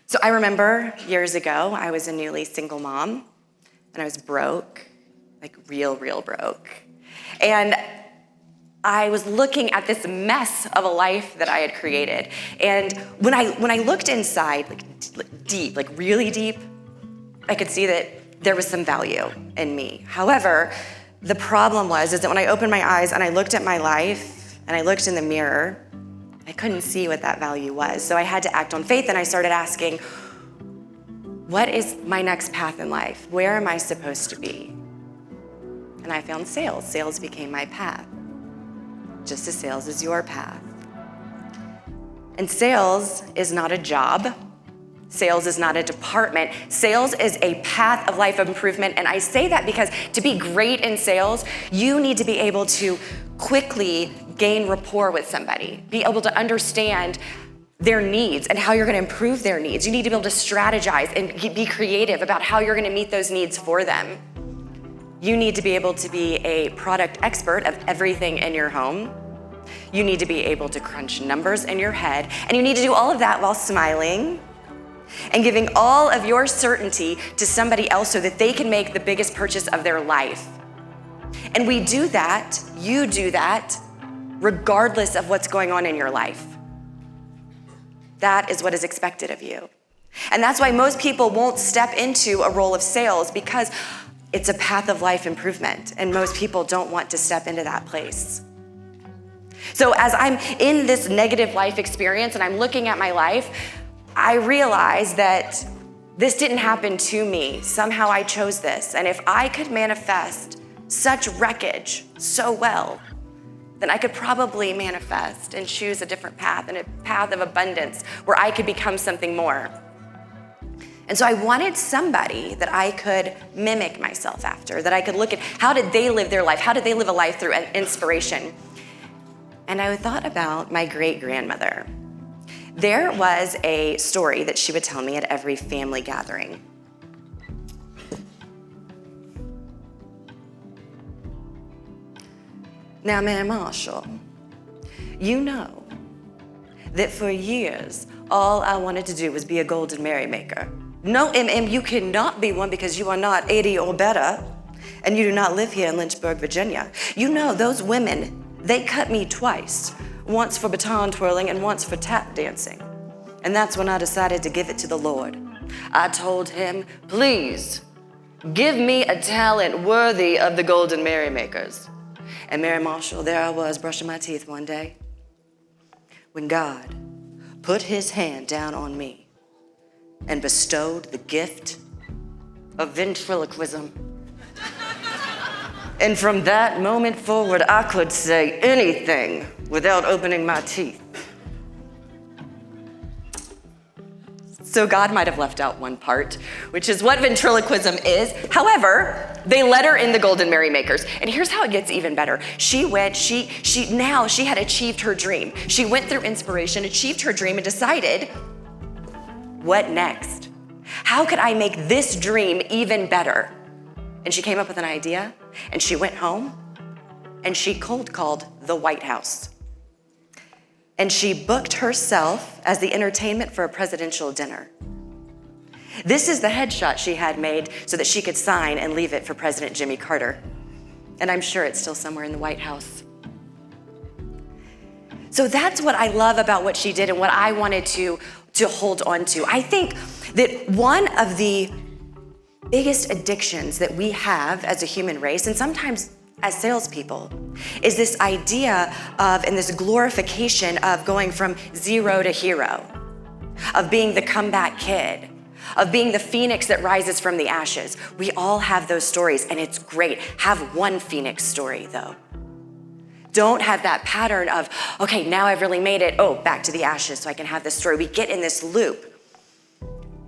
So I remember years ago, I was a newly single mom, and I was broke, like real broke. And I was looking at this mess of a life that I had created. And when I looked inside, like really deep, I could see that there was some value in me. However, the problem was that when I opened my eyes and I looked at my life and I looked in the mirror, I couldn't see what that value was. So I had to act on faith, and I started asking, what is my next path in life? Where am I supposed to be? And I found sales. Sales became my path. Just as sales is your path. And sales is not a job. Sales is not a department. Sales is a path of life improvement. And I say that because to be great in sales, you need to be able to quickly gain rapport with somebody, be able to understand their needs and how you're going to improve their needs. You need to be able to strategize and be creative about how you're going to meet those needs for them. You need to be able to be a product expert of everything in your home. You need to be able to crunch numbers in your head, and you need to do all of that while smiling and giving all of your certainty to somebody else so that they can make the biggest purchase of their life. And we do that, you do that, regardless of what's going on in your life. That is what is expected of you. And that's why most people won't step into a role of sales, because it's a path of life improvement, and most people don't want to step into that place. So as I'm in this negative life experience and I'm looking at my life, I realize that this didn't happen to me. Somehow I chose this. And if I could manifest such wreckage so well, then I could probably manifest and choose a different path, and a path of abundance where I could become something more. And so I wanted somebody that I could mimic myself after, that I could look at how did they live their life? How did they live a life through inspiration? And I thought about my great-grandmother. There was a story that she would tell me at every family gathering. Now, Mary Marshall, you know that for years, all I wanted to do was be a golden merrymaker. No, you cannot be one because you are not 80 or better, and you do not live here in Lynchburg, Virginia. You know, those women, they cut me twice, once for baton twirling and once for tap dancing. And that's when I decided to give it to the Lord. I told him, please, give me a talent worthy of the golden merrymakers. And Mary Marshall, there I was brushing my teeth one day when God put his hand down on me and bestowed the gift of ventriloquism. And from that moment forward, I could say anything without opening my teeth. So God might have left out one part, which is what ventriloquism is. However, they let her in the Golden Merrymakers. And here's how it gets even better. She had achieved her dream. She went through inspiration, achieved her dream, and decided, what next? How could I make this dream even better? And she came up with an idea, and she went home, and she cold called the White House. And she booked herself as the entertainment for a presidential dinner. This is the headshot she had made so that she could sign and leave it for President Jimmy Carter. And I'm sure it's still somewhere in the White House. So that's what I love about what she did and what I wanted to hold on to. I think that one of the biggest addictions that we have as a human race, and sometimes as salespeople, is this idea of, and this glorification of going from zero to hero, of being the comeback kid, of being the phoenix that rises from the ashes. We all have those stories, and it's great. Have one phoenix story, though. Don't have that pattern of, okay, now I've really made it. Oh, back to the ashes so I can have this story. We get in this loop.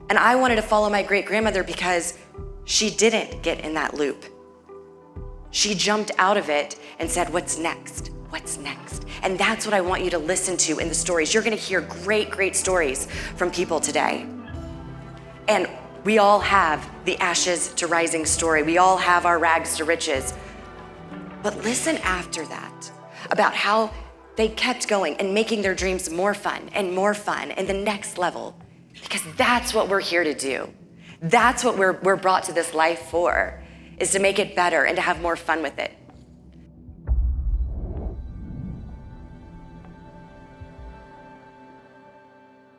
And I wanted to follow my great-grandmother because she didn't get in that loop. She jumped out of it and said, what's next? What's next? And that's what I want you to listen to in the stories. You're gonna hear great, great stories from people today. And we all have the ashes to rising story. We all have our rags to riches. But listen after that about how they kept going and making their dreams more fun and the next level. Because that's what we're here to do. That's what we're brought to this life for, is to make it better and to have more fun with it.